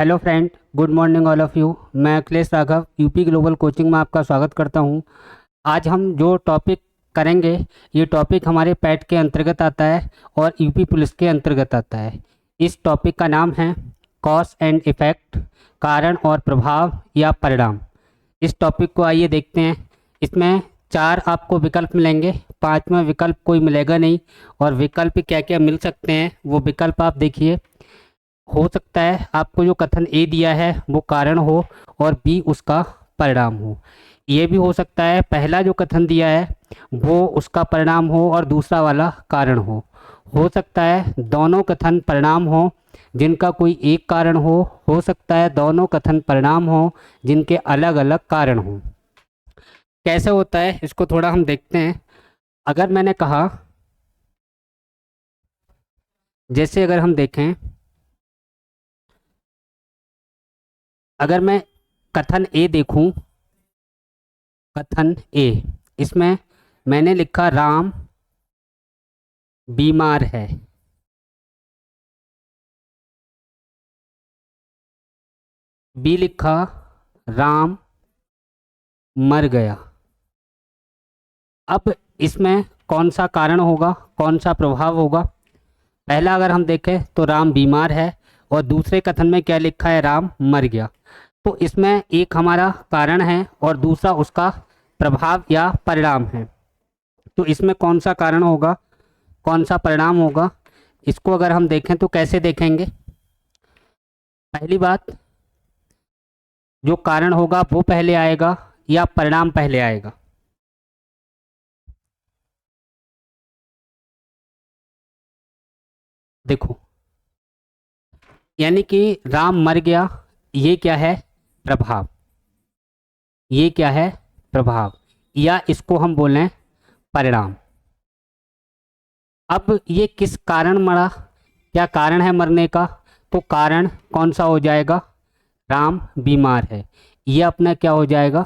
Hello friend, good morning all of you. मैं Akhilesh Raghav UP global coaching में आपका स्वागत करता हूं। आज हम जो टॉपिक करेंगे, ये टॉपिक हमारे पैट के अंतर्गत आता है और यूपी पुलिस के अंतर्गत आता है। इस टॉपिक का नाम है कॉज एंड इफ़ेक्ट, कारण और प्रभाव या परिणाम। इस टॉपिक को आइए देखते हैं। इसमें चार आपको विकल्प मिलेंगे, पांचवा विकल्प कोई मिलेगा नहीं। और विकल्प क्या क्या मिल सकते हैं वो विकल्प आप देखिए। हो सकता है आपको जो कथन ए दिया है वो कारण हो और बी उसका परिणाम हो। ये भी हो सकता है पहला जो कथन दिया है वो उसका परिणाम हो और दूसरा वाला कारण हो सकता है दोनों कथन परिणाम हो जिनका कोई एक कारण हो सकता है दोनों कथन परिणाम हो जिनके अलग अलग कारण हो। कैसे होता है इसको थोड़ा हम देखते हैं। अगर मैंने कहा, जैसे अगर हम देखें, अगर मैं कथन ए देखूं, कथन ए, इसमें मैंने लिखा राम बीमार है। बी लिखा राम मर गया। अब इसमें कौन सा कारण होगा, कौन सा प्रभाव होगा? पहला अगर हम देखें तो राम बीमार है और दूसरे कथन में क्या लिखा है, राम मर गया। तो इसमें एक हमारा कारण है और दूसरा उसका प्रभाव या परिणाम है। तो इसमें कौन सा कारण होगा, कौन सा परिणाम होगा, इसको अगर हम देखें तो कैसे देखेंगे? पहली बात, जो कारण होगा वो पहले आएगा या परिणाम पहले आएगा? देखो, यानी कि राम मर गया, ये क्या है, प्रभाव। ये क्या है, प्रभाव, या इसको हम बोलें परिणाम। अब ये किस कारण मरा, क्या कारण है मरने का? तो कारण कौन सा हो जाएगा, राम बीमार है, ये अपना क्या हो जाएगा,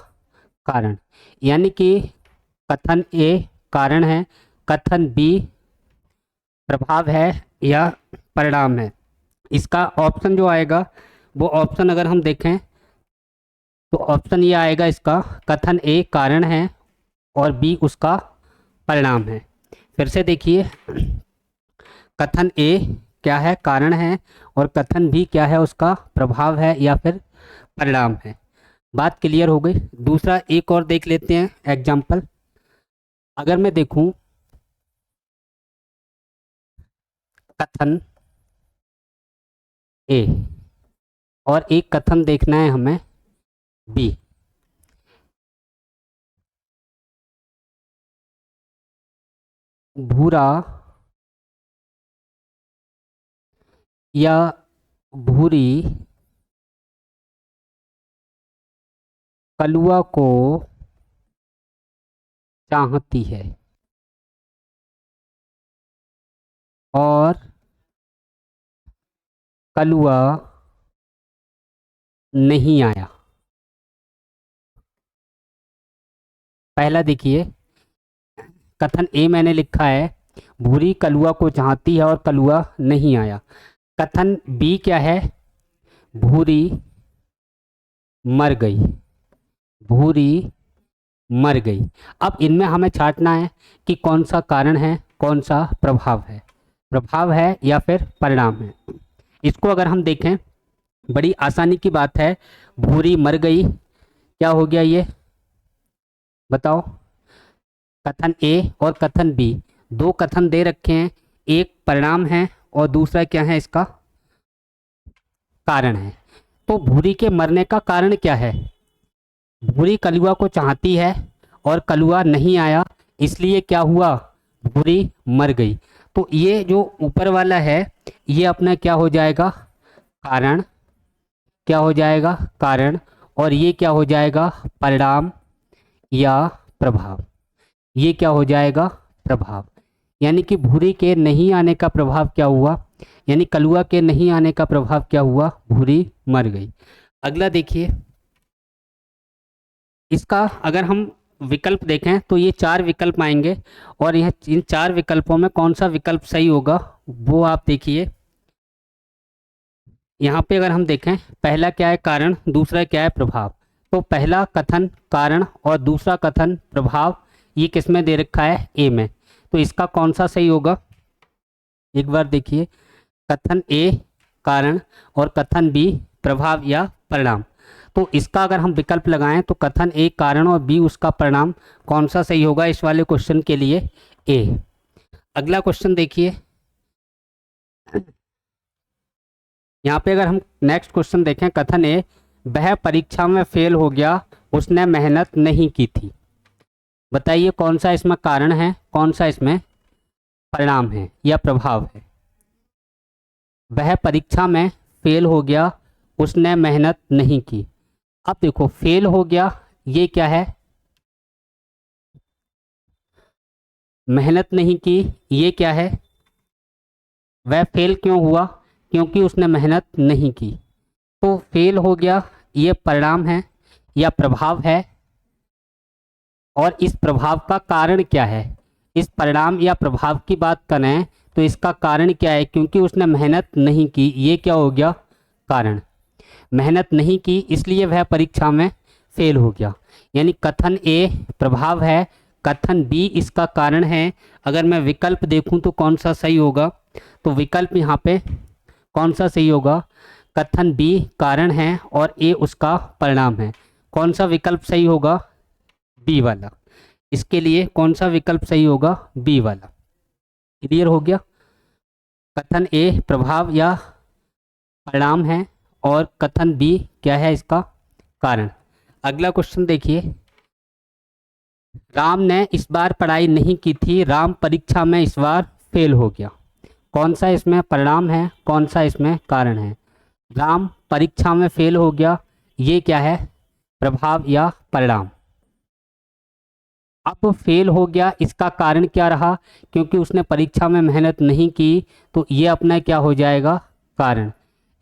कारण। यानी कि कथन ए कारण है, कथन बी प्रभाव है या परिणाम है। इसका ऑप्शन जो आएगा वो ऑप्शन अगर हम देखें तो ऑप्शन ये आएगा इसका, कथन ए कारण है और बी उसका परिणाम है। फिर से देखिए, कथन ए क्या है, कारण है, और कथन बी क्या है, उसका प्रभाव है या फिर परिणाम है। बात क्लियर हो गई। दूसरा एक और देख लेते हैं एग्जाम्पल। अगर मैं देखूं कथन ए और एक कथन देखना है हमें बी। भूरा या भूरी कलुआ को चाहती है और कलुआ नहीं आया। पहला देखिए, कथन ए मैंने लिखा है भूरी कलुआ को चाहती है और कलुआ नहीं आया। कथन बी क्या है, भूरी मर गई, भूरी मर गई। अब इनमें हमें छांटना है कि कौन सा कारण है, कौन सा प्रभाव है, प्रभाव है या फिर परिणाम है। इसको अगर हम देखें, बड़ी आसानी की बात है। भूरी मर गई, क्या हो गया ये, बताओ? कथन ए और कथन बी, दो कथन दे रखे हैं, एक परिणाम है और दूसरा क्या है, इसका कारण है। तो भूरी के मरने का कारण क्या है, भूरी कलुआ को चाहती है और कलुआ नहीं आया, इसलिए क्या हुआ, भूरी मर गई। तो ये जो ऊपर वाला है ये अपना क्या हो जाएगा, कारण। क्या हो जाएगा, कारण। और ये क्या हो जाएगा, परिणाम या प्रभाव। ये क्या हो जाएगा, प्रभाव। यानी कि भूरी के नहीं आने का प्रभाव क्या हुआ, यानी कलुआ के नहीं आने का प्रभाव क्या हुआ, भूरी मर गई। अगला देखिए, इसका अगर हम विकल्प देखें तो ये चार विकल्प आएंगे और यह इन चार विकल्पों में कौन सा विकल्प सही होगा वो आप देखिए। यहाँ पे अगर हम देखें, पहला क्या है कारण, दूसरा क्या है प्रभाव। तो पहला कथन कारण और दूसरा कथन प्रभाव, ये किस में दे रखा है, ए में। तो इसका कौन सा सही होगा, एक बार देखिए, कथन ए कारण और कथन बी प्रभाव या परिणाम। तो इसका अगर हम विकल्प लगाएं तो कथन ए कारण और बी उसका परिणाम, कौन सा सही होगा इस वाले क्वेश्चन के लिए, ए। अगला क्वेश्चन देखिए, यहाँ पे अगर हम नेक्स्ट क्वेश्चन देखें, कथन ए, वह परीक्षा में फेल हो गया, उसने मेहनत नहीं की थी। बताइए कौन सा इसमें कारण है, कौन सा इसमें परिणाम है या प्रभाव है। वह परीक्षा में फेल हो गया, उसने मेहनत नहीं की। अब देखो फेल हो गया, ये क्या है, मेहनत नहीं की, ये क्या है। वह फेल क्यों हुआ, क्योंकि उसने मेहनत नहीं की। तो फेल हो गया, ये परिणाम है या प्रभाव है, और इस प्रभाव का कारण क्या है। इस परिणाम या प्रभाव की बात करें तो इसका कारण क्या है, क्योंकि उसने मेहनत नहीं की, ये क्या हो गया, कारण। मेहनत नहीं की इसलिए वह परीक्षा में फेल हो गया, यानी कथन ए प्रभाव है, कथन बी इसका कारण है। अगर मैं विकल्प देखूं तो कौन सा सही होगा, तो विकल्प यहाँ पे कौन सा सही होगा, कथन बी कारण है और ए उसका परिणाम है। कौन सा विकल्प सही होगा, बी वाला। इसके लिए कौन सा विकल्प सही होगा, बी वाला। क्लियर हो गया, कथन ए प्रभाव या परिणाम है और कथन बी क्या है, इसका कारण। अगला क्वेश्चन देखिए, राम ने इस बार पढ़ाई नहीं की थी, राम परीक्षा में इस बार फेल हो गया। कौन सा इसमें परिणाम है, कौन सा इसमें कारण है। राम परीक्षा में फेल हो गया, ये क्या है, प्रभाव या परिणाम। अब फेल हो गया, इसका कारण क्या रहा, क्योंकि उसने परीक्षा में मेहनत नहीं की, तो ये अपना क्या हो जाएगा, कारण।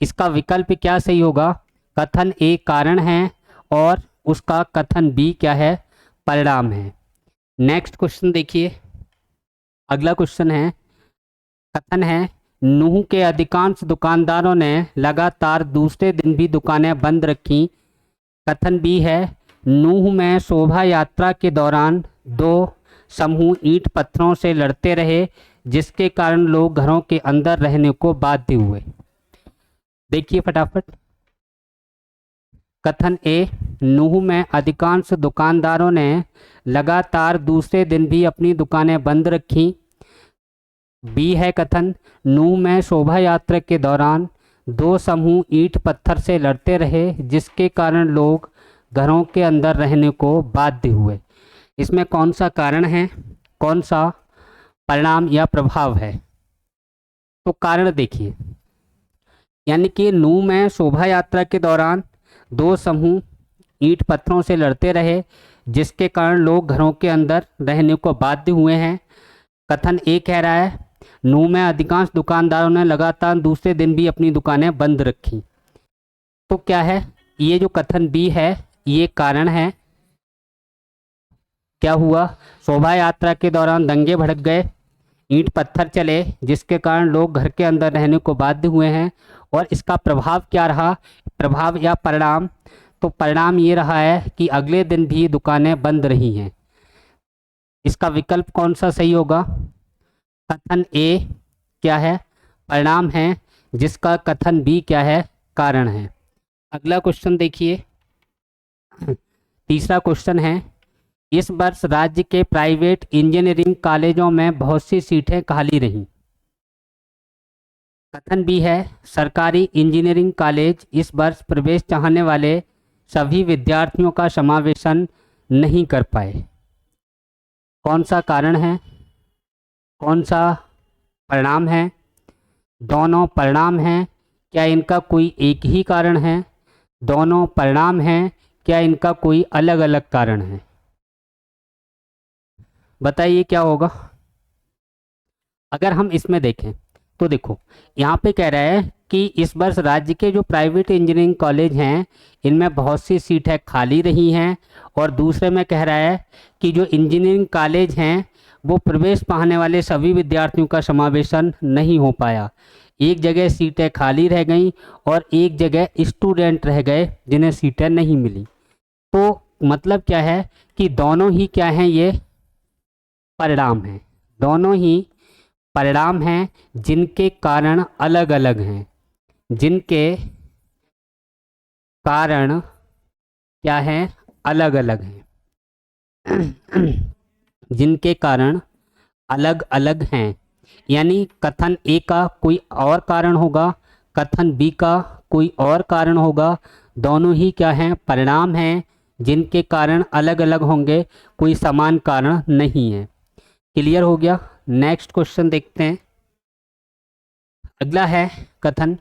इसका विकल्प क्या सही होगा, कथन ए कारण है और उसका कथन बी क्या है, परिणाम है। नेक्स्ट क्वेश्चन देखिए, अगला क्वेश्चन है, कथन है, नूह के अधिकांश दुकानदारों ने लगातार दूसरे दिन भी दुकानें बंद रखीं। कथन बी है, नूह में शोभा यात्रा के दौरान दो समूह ईंट पत्थरों से लड़ते रहे, जिसके कारण लोग घरों के अंदर रहने को बाध्य हुए। देखिए फटाफट, कथन ए, नूह में अधिकांश दुकानदारों ने लगातार दूसरे दिन भी अपनी दुकानें बंद रखीं। बी है कथन, नूह में शोभा यात्रा के दौरान दो समूह ईंट पत्थर से लड़ते रहे, जिसके कारण लोग घरों के अंदर रहने को बाध्य हुए। इसमें कौन सा कारण है, कौन सा परिणाम या प्रभाव है। तो कारण देखिए, यानी कि नूह में शोभा यात्रा के दौरान दो समूह ईंट पत्थरों से लड़ते रहे, जिसके कारण लोग घरों के अंदर रहने को बाध्य हुए हैं। कथन ए कह रहा है, नूह में अधिकांश दुकानदारों ने लगातार दूसरे दिन भी अपनी दुकानें बंद रखी। तो क्या है, ये जो कथन बी है ये कारण है। क्या हुआ, शोभा यात्रा के दौरान दंगे भड़क गए, ईंट पत्थर चले, जिसके कारण लोग घर के अंदर रहने को बाध्य हुए हैं। और इसका प्रभाव क्या रहा, प्रभाव या परिणाम। तो परिणाम ये रहा है कि अगले दिन भी दुकानें बंद रही हैं। इसका विकल्प कौन सा सही होगा, कथन ए क्या है, परिणाम है, जिसका कथन बी क्या है, कारण है। अगला क्वेश्चन देखिए, तीसरा क्वेश्चन है, इस वर्ष राज्य के प्राइवेट इंजीनियरिंग कॉलेजों में बहुत सी सीटें खाली रहीं। कथन बी है, सरकारी इंजीनियरिंग कॉलेज इस वर्ष प्रवेश चाहने वाले सभी विद्यार्थियों का समावेशन नहीं कर पाए। कौन सा कारण है, कौन सा परिणाम है। दोनों परिणाम हैं, क्या इनका कोई एक ही कारण है। दोनों परिणाम हैं, क्या इनका कोई अलग अलग कारण है। बताइए क्या होगा। अगर हम इसमें देखें तो देखो, यहाँ पे कह रहा है कि इस वर्ष राज्य के जो प्राइवेट इंजीनियरिंग कॉलेज हैं इनमें बहुत सी सीटें खाली रही हैं, और दूसरे में कह रहा है कि जो इंजीनियरिंग कॉलेज हैं वो प्रवेश पाने वाले सभी विद्यार्थियों का समावेशन नहीं हो पाया। एक जगह सीटें खाली रह गईं और एक जगह स्टूडेंट रह गए जिन्हें सीटें नहीं मिली। तो मतलब क्या है कि दोनों ही क्या हैं, ये परिणाम हैं, दोनों ही परिणाम हैं जिनके कारण अलग अलग हैं, जिनके कारण क्या हैं, अलग अलग हैं जिनके कारण अलग अलग हैं। यानी कथन ए का कोई और कारण होगा, कथन बी का कोई और कारण होगा, दोनों ही क्या हैं, परिणाम हैं जिनके कारण अलग अलग होंगे, कोई समान कारण नहीं है। क्लियर हो गया। नेक्स्ट क्वेश्चन देखते हैं। अगला है कथन,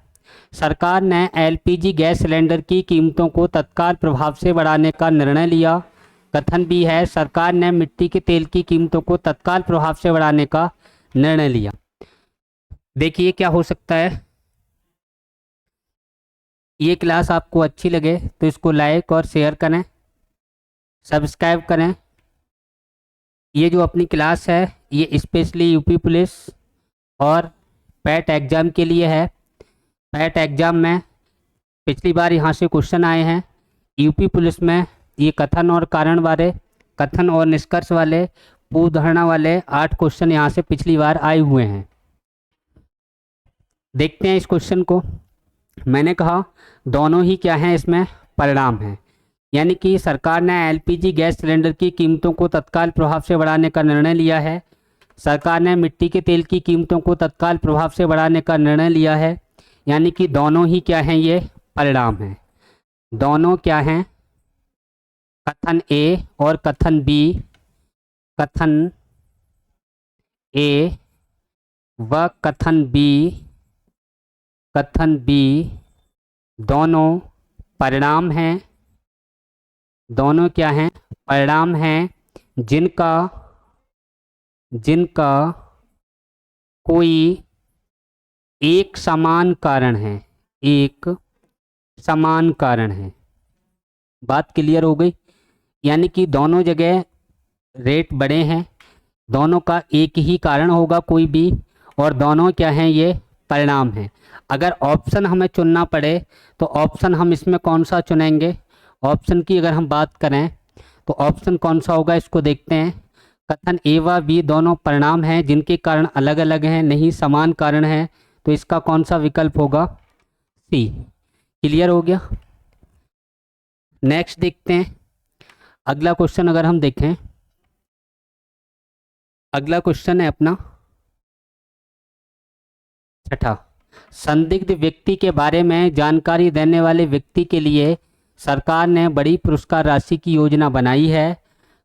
सरकार ने एलपीजी गैस सिलेंडर की कीमतों को तत्काल प्रभाव से बढ़ाने का निर्णय लिया। कथन बी है, सरकार ने मिट्टी के तेल की कीमतों को तत्काल प्रभाव से बढ़ाने का निर्णय लिया। देखिए क्या हो सकता है। ये क्लास आपको अच्छी लगे तो इसको लाइक और शेयर करें, सब्सक्राइब करें। ये जो अपनी क्लास है ये स्पेशली यूपी पुलिस और पैट एग्ज़ाम के लिए है। पैट एग्ज़ाम में पिछली बार यहाँ से क्वेश्चन आए हैं। यूपी पुलिस में ये कथन और कारण वाले, कथन और निष्कर्ष वाले, पूर्व धारणा वाले 8 क्वेश्चन यहाँ से पिछली बार आए हुए हैं। देखते हैं इस क्वेश्चन को। मैंने कहा दोनों ही क्या हैं, इसमें परिणाम हैं। यानी कि सरकार ने एलपीजी गैस सिलेंडर की कीमतों को तत्काल प्रभाव से बढ़ाने का निर्णय लिया है। सरकार ने मिट्टी के तेल की कीमतों को तत्काल प्रभाव से बढ़ाने का निर्णय लिया है। यानी कि दोनों ही क्या हैं, ये परिणाम हैं। दोनों क्या हैं, कथन ए और कथन बी, कथन ए व कथन बी दोनों परिणाम हैं। दोनों क्या हैं, परिणाम हैं जिनका कोई एक समान कारण है, एक समान कारण है। बात क्लियर हो गई। यानी कि दोनों जगह रेट बड़े हैं, दोनों का एक ही कारण होगा कोई भी, और दोनों क्या हैं, ये परिणाम हैं। अगर ऑप्शन हमें चुनना पड़े तो ऑप्शन हम इसमें कौन सा चुनेंगे। ऑप्शन की अगर हम बात करें तो ऑप्शन कौन सा होगा, इसको देखते हैं। कथन ए व बी दोनों परिणाम हैं जिनके कारण अलग अलग हैं, नहीं समान कारण हैं, तो इसका कौन सा विकल्प होगा, सी। क्लियर हो गया। नेक्स्ट देखते हैं। अगला क्वेश्चन अगर हम देखें, अगला क्वेश्चन है अपना छठा, संदिग्ध व्यक्ति के बारे में जानकारी देने वाले व्यक्ति के लिए सरकार ने बड़ी पुरस्कार राशि की योजना बनाई है।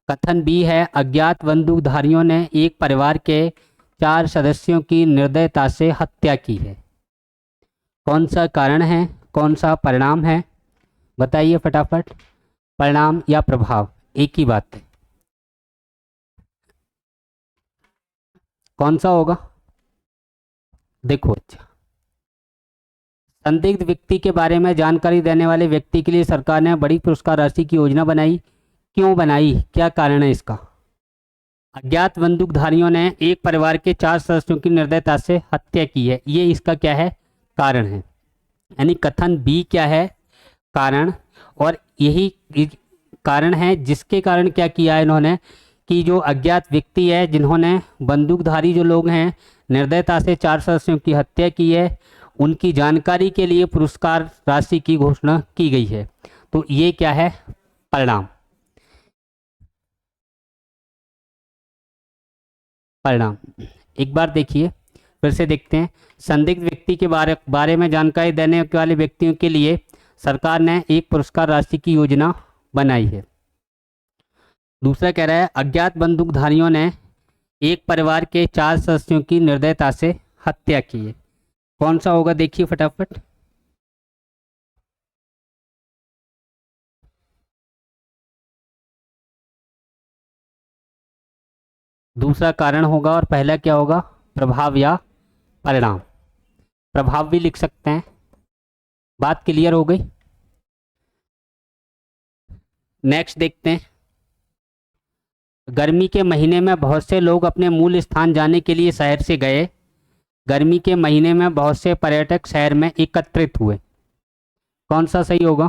कथन बी है, अज्ञात बंदूकधारियों ने एक परिवार के 4 सदस्यों की निर्दयता से हत्या की है। कौन सा कारण है, कौन सा परिणाम है, बताइए फटाफट। परिणाम या प्रभाव एक ही बात है, कौन सा होगा। देखो, अच्छा, संदिग्ध व्यक्ति के बारे में जानकारी देने वाले व्यक्ति के लिए सरकार ने बड़ी पुरस्कार राशि की योजना बनाई। क्यों बनाई, क्या कारण है इसका। अज्ञात बंदूकधारियों ने एक परिवार के 4 सदस्यों की निर्दयता से हत्या की है, ये इसका क्या है, कारण है। यानी कथन बी क्या है, कारण, और यही कारण है जिसके कारण क्या किया है इन्होंने, कि जो अज्ञात व्यक्ति है, जिन्होंने बंदूकधारी जो लोग हैं निर्दयता से 4 सदस्यों की हत्या की है, उनकी जानकारी के लिए पुरस्कार राशि की घोषणा की गई है। तो ये क्या है, परिणाम। परिणाम एक बार देखिए, फिर से देखते हैं। संदिग्ध व्यक्ति के बारे में जानकारी देने वाले व्यक्तियों के लिए सरकार ने एक पुरस्कार राशि की योजना बनाई है। दूसरा कह रहा है, अज्ञात बंदूकधारियों ने एक परिवार के 4 सदस्यों की निर्दयता से हत्या की है। कौन सा होगा, देखिए फटाफट। दूसरा कारण होगा और पहला क्या होगा, प्रभाव या परिणाम। प्रभाव भी लिख सकते हैं। बात क्लियर हो गई। नेक्स्ट देखते हैं। गर्मी के महीने में बहुत से लोग अपने मूल स्थान जाने के लिए शहर से गए। गर्मी के महीने में बहुत से पर्यटक शहर में एकत्रित हुए। कौन सा सही होगा?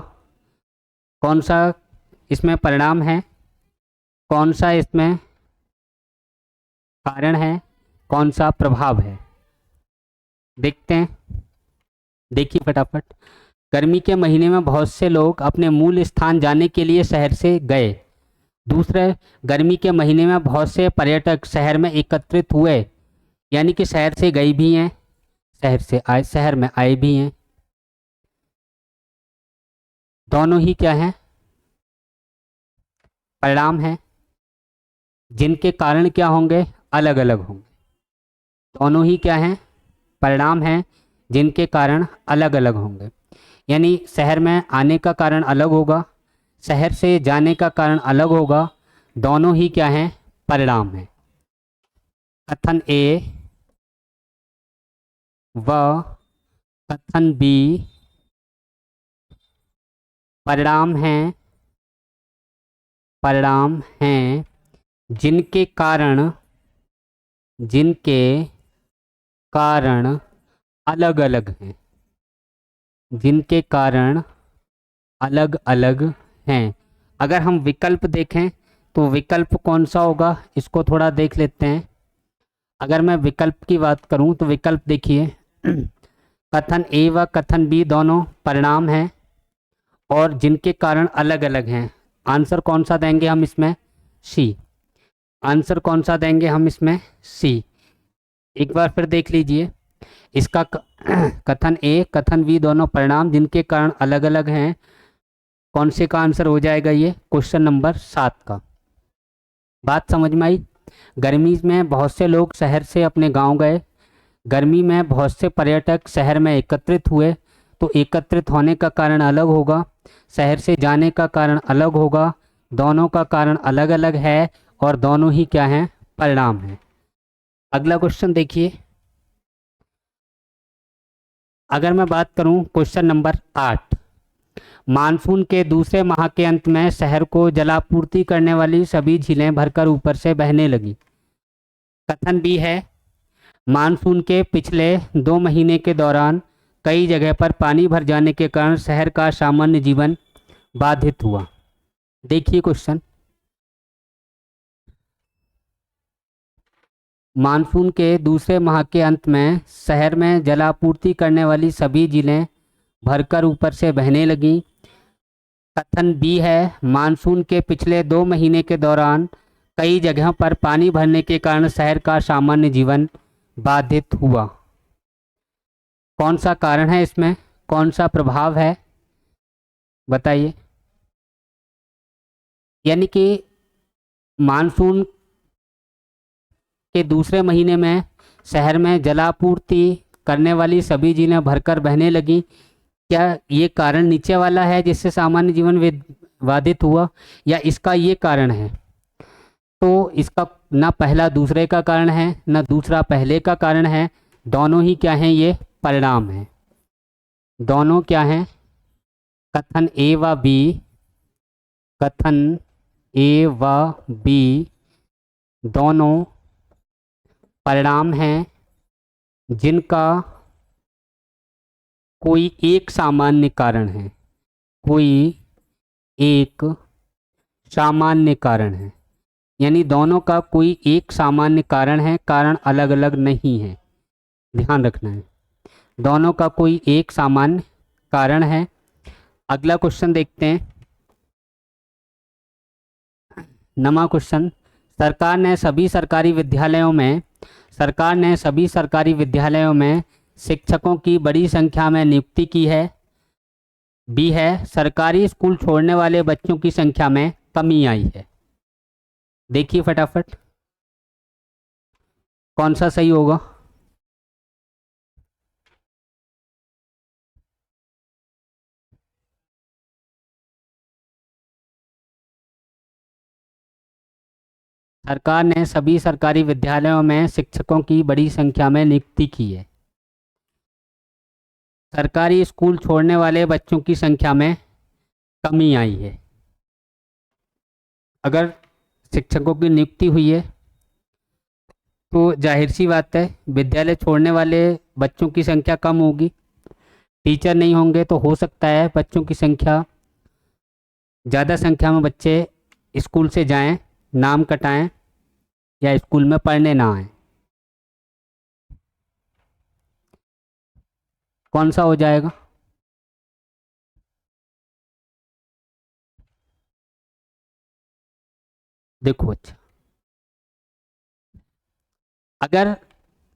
कौन सा इसमें परिणाम है? कौन सा इसमें कारण है? कौन सा प्रभाव है? देखते हैं, देखिए फटाफट। गर्मी के महीने में बहुत से लोग अपने मूल स्थान जाने के लिए शहर से गए। दूसरे, गर्मी के महीने में बहुत से पर्यटक शहर में एकत्रित हुए, यानी कि शहर से गए भी हैं, शहर में आए भी हैं। दोनों ही क्या हैं? परिणाम हैं, जिनके कारण क्या होंगे? अलग अलग होंगे। दोनों ही क्या हैं? परिणाम हैं, जिनके कारण अलग अलग होंगे। यानी शहर में आने का कारण अलग होगा, शहर से जाने का कारण अलग होगा। दोनों ही क्या हैं? परिणाम हैं। कथन ए व कथन बी परिणाम हैं जिनके कारण अलग अलग हैं, जिनके कारण अलग अलग हैं। अगर हम विकल्प देखें तो विकल्प कौन सा होगा, इसको थोड़ा देख लेते हैं। अगर मैं विकल्प की बात करूं तो विकल्प देखिए, कथन ए व कथन बी दोनों परिणाम हैं और जिनके कारण अलग अलग हैं। आंसर कौन सा देंगे हम इसमें? सी। आंसर कौन सा देंगे हम इसमें? सी। एक बार फिर देख लीजिए इसका कथन ए कथन बी दोनों परिणाम जिनके कारण अलग अलग हैं। कौन से का आंसर हो जाएगा? ये क्वेश्चन नंबर 7 का। बात समझ में आई? गर्मी में बहुत से लोग शहर से अपने गांव गए। गर्मी में बहुत से पर्यटक शहर में एकत्रित हुए, तो एकत्रित होने का कारण अलग होगा, शहर से जाने का कारण अलग होगा। दोनों का कारण अलग अलग है और दोनों ही क्या हैं? परिणाम हैं। अगला क्वेश्चन देखिए। अगर मैं बात करूं क्वेश्चन नंबर 8, मानसून के दूसरे माह के अंत में शहर को जलापूर्ति करने वाली सभी झीलें भरकर ऊपर से बहने लगी। कथन बी है, मानसून के पिछले 2 महीने के दौरान कई जगह पर पानी भर जाने के कारण शहर का सामान्य जीवन बाधित हुआ। देखिए क्वेश्चन, मानसून के दूसरे माह के अंत में शहर में जलापूर्ति करने वाली सभी झीलें भरकर ऊपर से बहने लगीं। कथन बी है, मानसून के पिछले 2 महीने के दौरान कई जगहों पर पानी भरने के कारण शहर का सामान्य जीवन बाधित हुआ। कौन सा कारण है इसमें? कौन सा प्रभाव है? बताइए। यानी कि मानसून के दूसरे महीने में शहर में जलापूर्ति करने वाली सभी झीलें भरकर बहने लगी। क्या ये कारण नीचे वाला है जिससे सामान्य जीवन बाधित हुआ, या इसका ये कारण है? तो इसका ना पहला दूसरे का कारण है, ना दूसरा पहले का कारण है। दोनों ही क्या हैं? ये परिणाम हैं। दोनों क्या हैं? कथन ए व बी, कथन ए व बी दोनों परिणाम हैं जिनका कोई एक सामान्य कारण है। कोई एक सामान्य कारण है, यानी दोनों का कोई एक सामान्य कारण है, कारण अलग अलग नहीं है। ध्यान रखना है, दोनों का कोई एक सामान्य कारण है। अगला क्वेश्चन देखते हैं, नमा क्वेश्चन। सरकार ने सभी सरकारी विद्यालयों में शिक्षकों की बड़ी संख्या में नियुक्ति की है। बी है, सरकारी स्कूल छोड़ने वाले बच्चों की संख्या में कमी आई है। देखिए फटाफट कौन सा सही होगा। सरकार ने सभी सरकारी विद्यालयों में शिक्षकों की बड़ी संख्या में नियुक्ति की है। सरकारी स्कूल छोड़ने वाले बच्चों की संख्या में कमी आई है। अगर शिक्षकों की नियुक्ति हुई है तो जाहिर सी बात है विद्यालय छोड़ने वाले बच्चों की संख्या कम होगी। टीचर नहीं होंगे तो हो सकता है बच्चों की संख्या, ज़्यादा संख्या में बच्चे स्कूल से जाएं, नाम कटाएं या स्कूल में पढ़ने ना आए। कौन सा हो जाएगा? देखो, अच्छा, अगर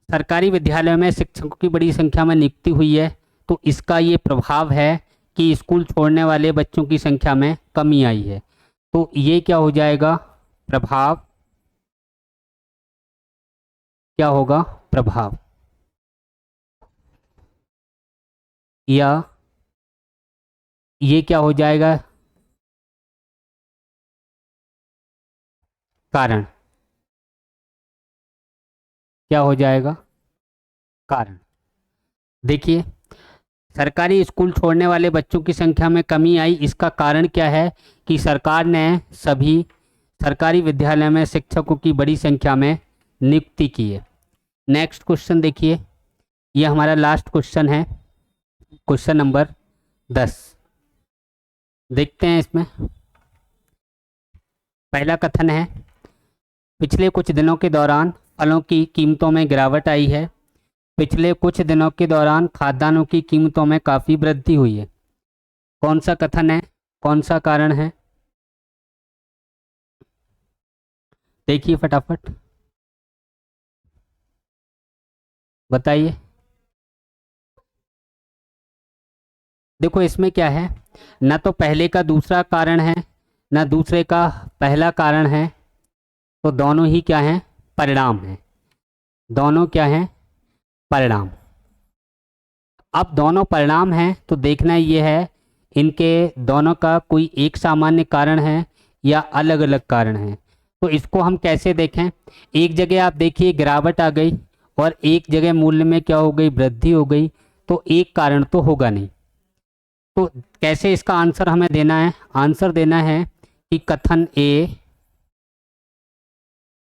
सरकारी विद्यालयों में शिक्षकों की बड़ी संख्या में नियुक्ति हुई है तो इसका ये प्रभाव है कि स्कूल छोड़ने वाले बच्चों की संख्या में कमी आई है। तो ये क्या हो जाएगा? प्रभाव। क्या होगा? प्रभाव। या ये क्या हो जाएगा? कारण। क्या हो जाएगा? कारण। देखिए, सरकारी स्कूल छोड़ने वाले बच्चों की संख्या में कमी आई, इसका कारण क्या है कि सरकार ने सभी सरकारी विद्यालय में शिक्षकों की बड़ी संख्या में नियुक्ति की है। नेक्स्ट क्वेश्चन देखिए, ये हमारा लास्ट क्वेश्चन है, क्वेश्चन नंबर 10। देखते हैं इसमें। पहला कथन है, पिछले कुछ दिनों के दौरान फलों की कीमतों में गिरावट आई है। पिछले कुछ दिनों के दौरान खाद्यान्नों की कीमतों में काफ़ी वृद्धि हुई है। कौन सा कथन है? कौन सा कारण है? देखिए फटाफट बताइए। देखो, इसमें क्या है, ना तो पहले का दूसरा कारण है ना दूसरे का पहला कारण है, तो दोनों ही क्या हैं? परिणाम हैं। दोनों क्या हैं? परिणाम। अब दोनों परिणाम हैं तो देखना ये है इनके दोनों का कोई एक सामान्य कारण है या अलग अलग कारण है। तो इसको हम कैसे देखें? एक जगह आप देखिए गिरावट आ गई और एक जगह मूल्य में क्या हो गई? वृद्धि हो गई। तो एक कारण तो होगा नहीं। तो कैसे इसका आंसर हमें देना है? आंसर देना है कि कथन ए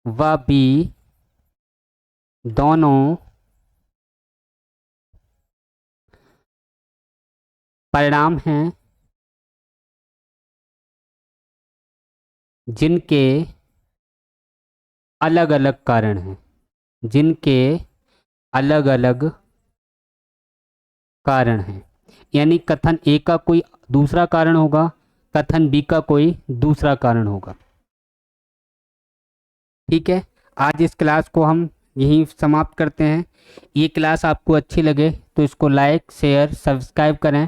व बी दोनों परिणाम हैं जिनके अलग अलग कारण हैं। जिनके अलग अलग कारण हैं। यानी कथन ए का कोई दूसरा कारण होगा, कथन बी का कोई दूसरा कारण होगा। ठीक है, आज इस क्लास को हम यहीं समाप्त करते हैं। ये क्लास आपको अच्छी लगे तो इसको लाइक शेयर सब्सक्राइब करें।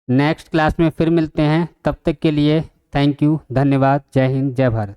नेक्स्ट क्लास में फिर मिलते हैं, तब तक के लिए थैंक यू, धन्यवाद, जय हिंद, जय भारत।